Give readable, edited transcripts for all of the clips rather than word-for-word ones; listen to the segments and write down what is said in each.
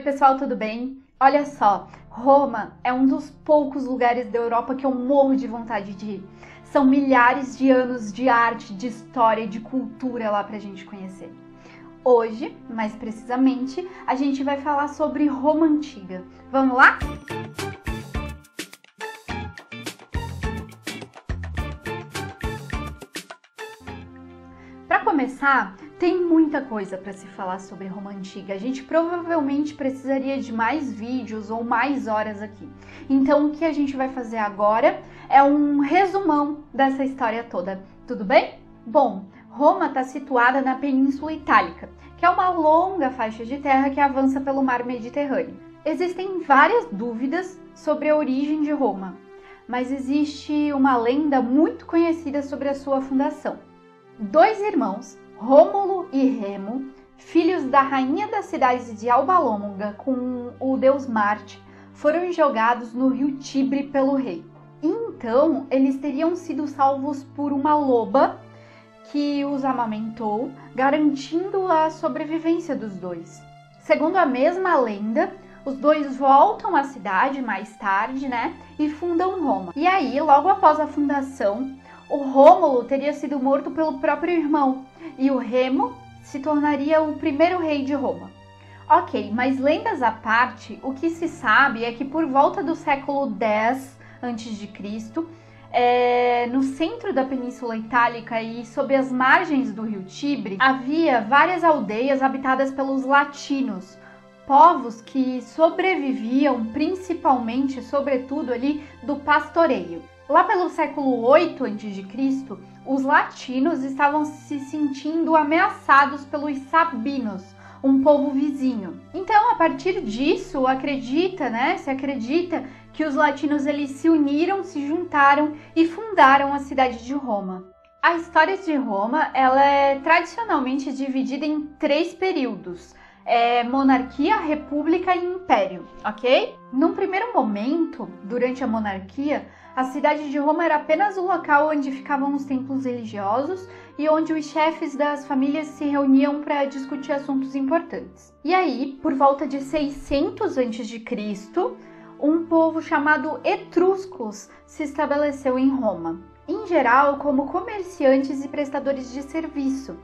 Oi pessoal, tudo bem? Olha só, Roma é um dos poucos lugares da Europa que eu morro de vontade de ir. São milhares de anos de arte, de história, de cultura lá pra gente conhecer. Hoje, mais precisamente, a gente vai falar sobre Roma Antiga. Vamos lá? Para começar, tem muita coisa para se falar sobre Roma Antiga. A gente provavelmente precisaria de mais vídeos ou mais horas aqui. Então, o que a gente vai fazer agora é um resumão dessa história toda. Tudo bem? Bom, Roma está situada na Península Itálica, que é uma longa faixa de terra que avança pelo mar Mediterrâneo. Existem várias dúvidas sobre a origem de Roma, mas existe uma lenda muito conhecida sobre a sua fundação. Dois irmãos, Rômulo e Remo, filhos da rainha das cidades de Alba Longa com o deus Marte, foram jogados no rio Tibre pelo rei. Então, eles teriam sido salvos por uma loba que os amamentou, garantindo a sobrevivência dos dois. Segundo a mesma lenda, os dois voltam à cidade mais tarde, e fundam Roma. E aí, logo após a fundação, o Rômulo teria sido morto pelo próprio irmão e o Remo se tornaria o primeiro rei de Roma. Ok, mas lendas à parte, o que se sabe é que por volta do século X a.C., no centro da Península Itálica e sob as margens do rio Tibre, havia várias aldeias habitadas pelos latinos, povos que sobreviviam principalmente, sobretudo ali, do pastoreio. Lá pelo século 8 a.C., os latinos estavam se sentindo ameaçados pelos sabinos, um povo vizinho. Então, a partir disso, se acredita que os latinos eles se uniram, se juntaram e fundaram a cidade de Roma. A história de Roma ela é tradicionalmente dividida em 3 períodos. Monarquia, república e império, ok? Num primeiro momento, durante a monarquia, a cidade de Roma era apenas o local onde ficavam os templos religiosos e onde os chefes das famílias se reuniam para discutir assuntos importantes. E aí, por volta de 600 a.C., um povo chamado etruscos se estabeleceu em Roma, em geral como comerciantes e prestadores de serviço.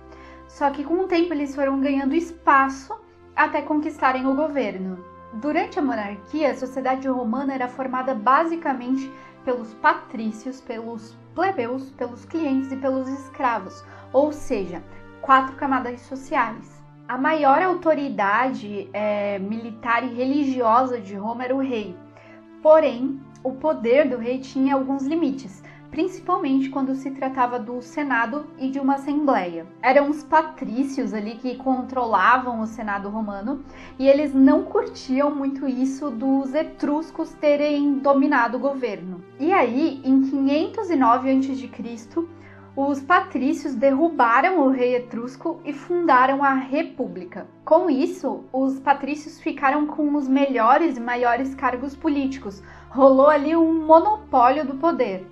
Só que com o tempo eles foram ganhando espaço até conquistarem o governo. Durante a monarquia, a sociedade romana era formada basicamente pelos patrícios, pelos plebeus, pelos clientes e pelos escravos, ou seja, 4 camadas sociais. A maior autoridade militar e religiosa de Roma era o rei, porém, o poder do rei tinha alguns limites, principalmente quando se tratava do Senado e de uma Assembleia. Eram os patrícios ali que controlavam o Senado romano e eles não curtiam muito isso dos etruscos terem dominado o governo. E aí, em 509 a.C., os patrícios derrubaram o rei etrusco e fundaram a República. Com isso, os patrícios ficaram com os melhores e maiores cargos políticos. Rolou ali um monopólio do poder.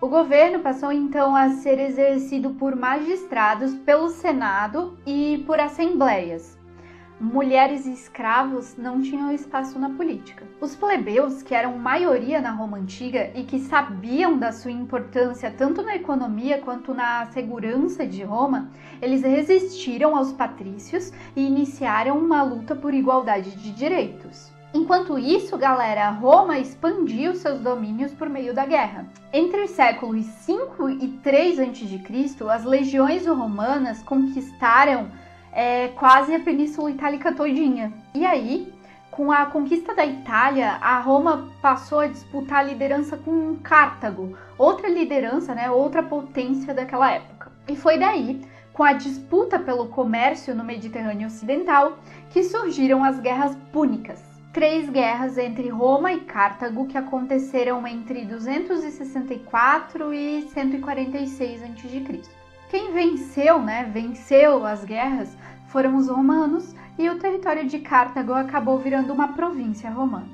O governo passou então a ser exercido por magistrados, pelo Senado e por assembleias. Mulheres e escravos não tinham espaço na política. Os plebeus, que eram maioria na Roma Antiga e que sabiam da sua importância tanto na economia quanto na segurança de Roma, eles resistiram aos patrícios e iniciaram uma luta por igualdade de direitos. Enquanto isso, galera, Roma expandiu seus domínios por meio da guerra. Entre os séculos 5 e 3 a.C., as legiões romanas conquistaram quase a Península Itálica todinha. E aí, com a conquista da Itália, a Roma passou a disputar a liderança com Cartago, outra liderança, outra potência daquela época. E foi daí, com a disputa pelo comércio no Mediterrâneo Ocidental, que surgiram as Guerras Púnicas. 3 guerras entre Roma e Cartago que aconteceram entre 264 e 146 a.C. Quem venceu as guerras foram os romanos e o território de Cartago acabou virando uma província romana.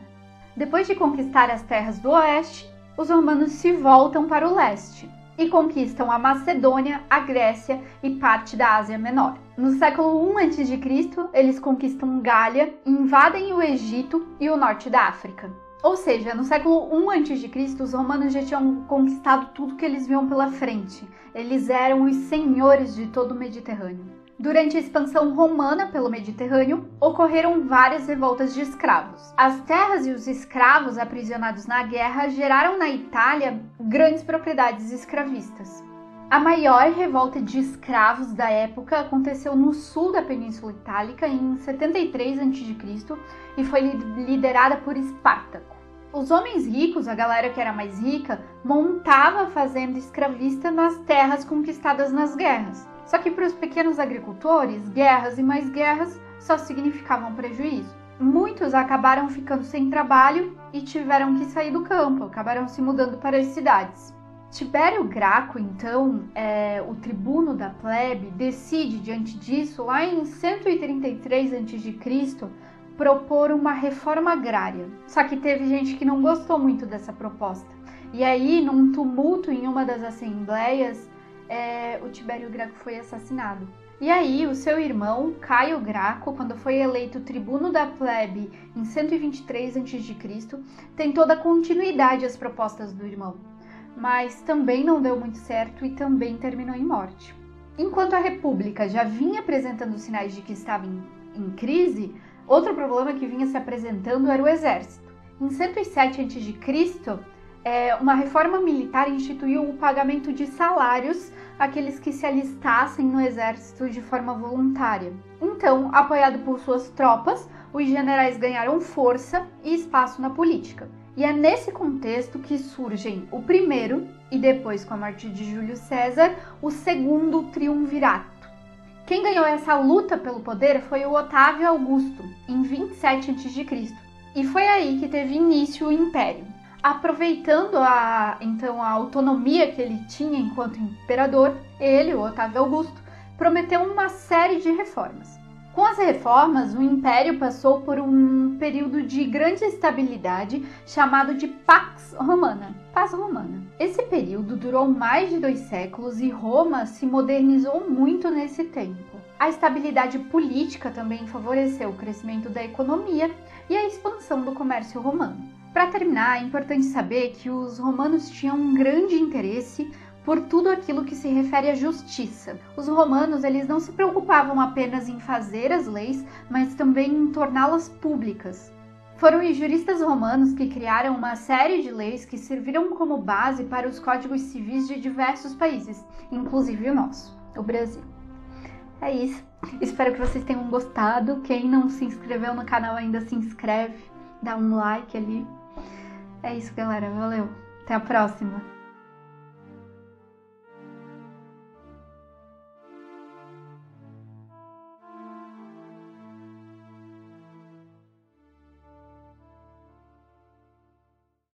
Depois de conquistar as terras do oeste, os romanos se voltam para o leste. e conquistam a Macedônia, a Grécia e parte da Ásia Menor. No século I a.C., eles conquistam Gália, invadem o Egito e o norte da África. Ou seja, no século I a.C., os romanos já tinham conquistado tudo que eles viam pela frente. Eles eram os senhores de todo o Mediterrâneo. Durante a expansão romana pelo Mediterrâneo, ocorreram várias revoltas de escravos. As terras e os escravos aprisionados na guerra geraram na Itália grandes propriedades escravistas. A maior revolta de escravos da época aconteceu no sul da Península Itálica em 73 a.C. e foi liderada por Espartaco. Os homens ricos, a galera que era mais rica, montava a fazenda escravista nas terras conquistadas nas guerras. Só que para os pequenos agricultores, guerras e mais guerras só significavam prejuízo. Muitos acabaram ficando sem trabalho e tiveram que sair do campo, acabaram se mudando para as cidades. Tibério Graco, então, o tribuno da plebe, decide, diante disso, lá em 133 a.C., propor uma reforma agrária. Só que teve gente que não gostou muito dessa proposta. E aí, num tumulto em uma das assembleias, o Tibério Graco foi assassinado. E aí, o seu irmão, Caio Graco, quando foi eleito tribuno da plebe em 123 a.C., tentou dar continuidade às propostas do irmão, mas também não deu muito certo e também terminou em morte. Enquanto a República já vinha apresentando sinais de que estava em crise, outro problema que vinha se apresentando era o exército. Em 107 a.C., uma reforma militar instituiu o pagamento de salários àqueles que se alistassem no exército de forma voluntária. Então, apoiado por suas tropas, os generais ganharam força e espaço na política. E é nesse contexto que surgem o primeiro, e depois com a morte de Júlio César, o segundo triunvirato. Quem ganhou essa luta pelo poder foi o Otávio Augusto, em 27 a.C., e foi aí que teve início o Império. Aproveitando a autonomia que ele tinha enquanto imperador, ele, o Otávio Augusto, prometeu uma série de reformas. Com as reformas, o Império passou por um período de grande estabilidade chamado de Pax Romana, Paz Romana. Esse período durou mais de 2 séculos e Roma se modernizou muito nesse tempo. A estabilidade política também favoreceu o crescimento da economia e a expansão do comércio romano. Para terminar, é importante saber que os romanos tinham um grande interesse por tudo aquilo que se refere à justiça. Os romanos, eles não se preocupavam apenas em fazer as leis, mas também em torná-las públicas. Foram os juristas romanos que criaram uma série de leis que serviram como base para os códigos civis de diversos países, inclusive o nosso, o Brasil. É isso. Espero que vocês tenham gostado. Quem não se inscreveu no canal ainda se inscreve, dá um like ali. É isso, galera. Valeu. Até a próxima.